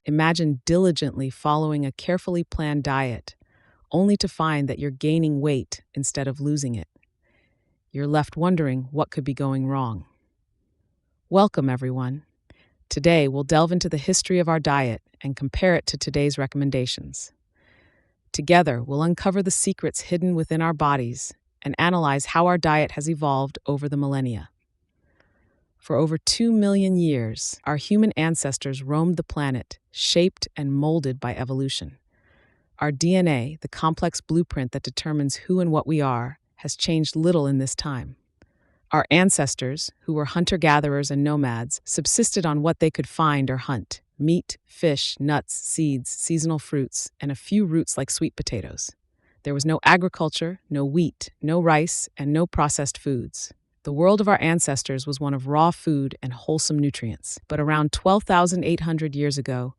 Imagine diligently following a carefully planned diet, only to find that you're gaining weight instead of losing it. You're left wondering what could be going wrong. Welcome, everyone. Today, we'll delve into the history of our diet and compare it to today's recommendations. Together, we'll uncover the secrets hidden within our bodies and analyze how our diet has evolved over the millennia. For over 2 million years, our human ancestors roamed the planet, shaped and molded by evolution. Our DNA, the complex blueprint that determines who and what we are, has changed little in this time. Our ancestors, who were hunter-gatherers and nomads, subsisted on what they could find or hunt: meat, fish, nuts, seeds, seasonal fruits, and a few roots like sweet potatoes. There was no agriculture, no wheat, no rice, and no processed foods. The world of our ancestors was one of raw food and wholesome nutrients. But around 12,800 years ago,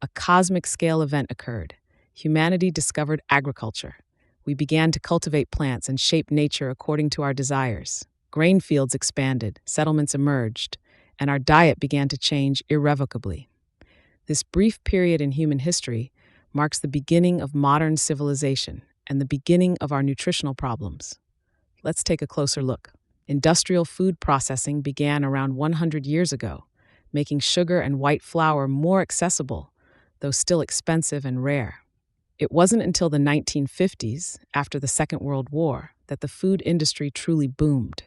a cosmic-scale event occurred. Humanity discovered agriculture. We began to cultivate plants and shape nature according to our desires. Grain fields expanded, settlements emerged, and our diet began to change irrevocably. This brief period in human history marks the beginning of modern civilization and the beginning of our nutritional problems. Let's take a closer look. Industrial food processing began around 100 years ago, making sugar and white flour more accessible, though still expensive and rare. It wasn't until the 1950s, after the Second World War, that the food industry truly boomed.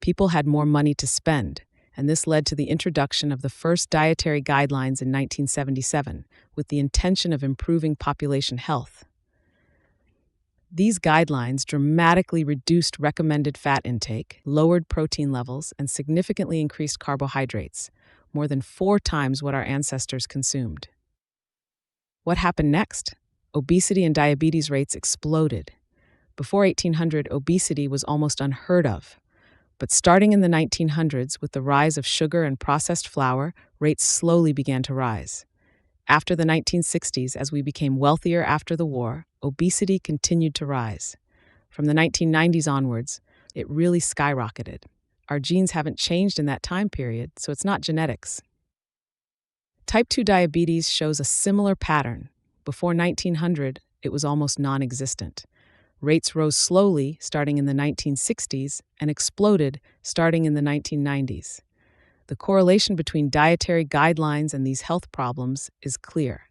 People had more money to spend, and this led to the introduction of the first dietary guidelines in 1977, with the intention of improving population health. These guidelines dramatically reduced recommended fat intake, lowered protein levels, and significantly increased carbohydrates, more than 4 times what our ancestors consumed. What happened next? Obesity and diabetes rates exploded. Before 1800, obesity was almost unheard of. But starting in the 1900s, with the rise of sugar and processed flour, rates slowly began to rise. After the 1960s, as we became wealthier after the war, obesity continued to rise. From the 1990s onwards, it really skyrocketed. Our genes haven't changed in that time period, so it's not genetics. Type 2 diabetes shows a similar pattern. Before 1900, it was almost non-existent. Rates rose slowly starting in the 1960s and exploded starting in the 1990s. The correlation between dietary guidelines and these health problems is clear.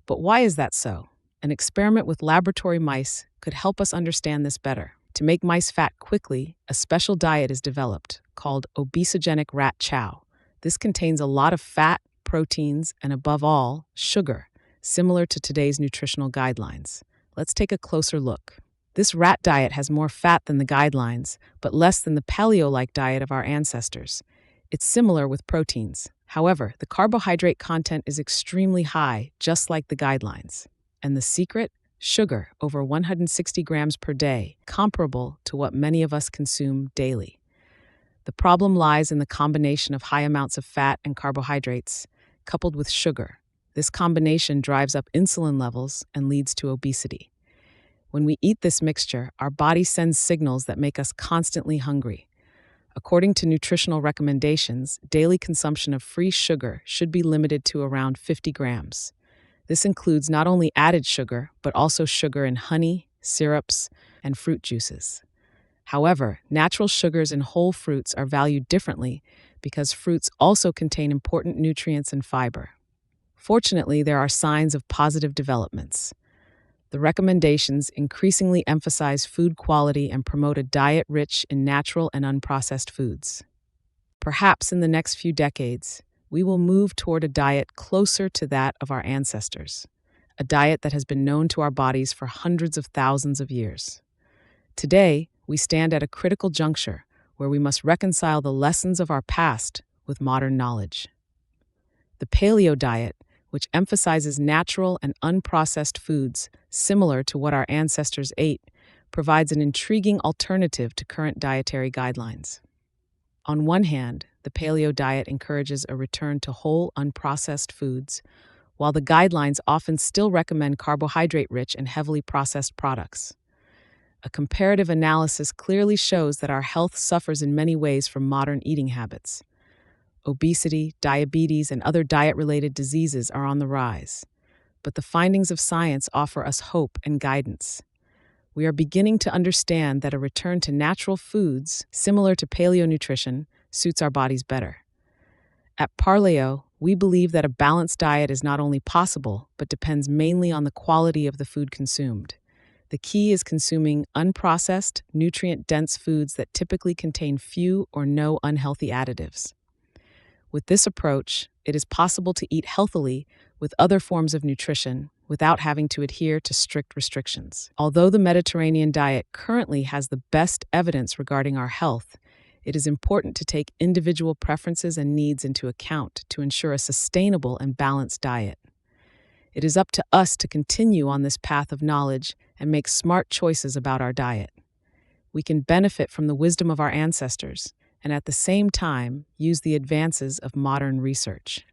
But why is that so? An experiment with laboratory mice could help us understand this better. To make mice fat quickly, a special diet is developed called obesogenic rat chow. This contains a lot of fat, proteins, and above all, sugar, similar to today's nutritional guidelines. Let's take a closer look. This rat diet has more fat than the guidelines, but less than the paleo-like diet of our ancestors. It's similar with proteins. However, the carbohydrate content is extremely high, just like the guidelines. And the secret? Sugar, over 160 grams per day, comparable to what many of us consume daily. The problem lies in the combination of high amounts of fat and carbohydrates, coupled with sugar. This combination drives up insulin levels and leads to obesity. When we eat this mixture, our body sends signals that make us constantly hungry. According to nutritional recommendations, daily consumption of free sugar should be limited to around 50 grams. This includes not only added sugar, but also sugar in honey, syrups, and fruit juices. However, natural sugars in whole fruits are valued differently because fruits also contain important nutrients and fiber. Fortunately, there are signs of positive developments. The recommendations increasingly emphasize food quality and promote a diet rich in natural and unprocessed foods. Perhaps in the next few decades, we will move toward a diet closer to that of our ancestors, a diet that has been known to our bodies for hundreds of thousands of years. Today, we stand at a critical juncture where we must reconcile the lessons of our past with modern knowledge. The paleo diet, which emphasizes natural and unprocessed foods similar to what our ancestors ate, provides an intriguing alternative to current dietary guidelines. On one hand, the paleo diet encourages a return to whole, unprocessed foods, while the guidelines often still recommend carbohydrate-rich and heavily processed products. A comparative analysis clearly shows that our health suffers in many ways from modern eating habits. Obesity, diabetes, and other diet-related diseases are on the rise. But the findings of science offer us hope and guidance. We are beginning to understand that a return to natural foods, similar to paleonutrition, suits our bodies better. At Parleo, we believe that a balanced diet is not only possible, but depends mainly on the quality of the food consumed. The key is consuming unprocessed, nutrient-dense foods that typically contain few or no unhealthy additives. With this approach, it is possible to eat healthily with other forms of nutrition without having to adhere to strict restrictions. Although the Mediterranean diet currently has the best evidence regarding our health, it is important to take individual preferences and needs into account to ensure a sustainable and balanced diet. It is up to us to continue on this path of knowledge and make smart choices about our diet. We can benefit from the wisdom of our ancestors and at the same time use the advances of modern research.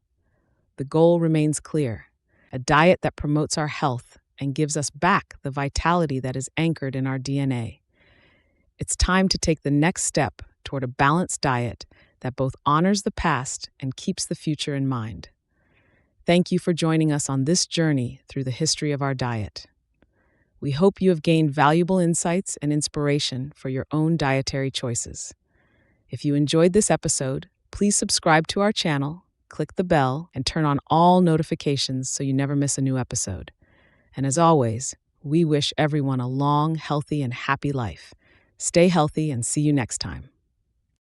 The goal remains clear: a diet that promotes our health and gives us back the vitality that is anchored in our DNA. It's time to take the next step toward a balanced diet that both honors the past and keeps the future in mind. Thank you for joining us on this journey through the history of our diet. We hope you have gained valuable insights and inspiration for your own dietary choices. If you enjoyed this episode, please subscribe to our channel, click the bell, and turn on all notifications so you never miss a new episode. And as always, we wish everyone a long, healthy, and happy life. Stay healthy and see you next time.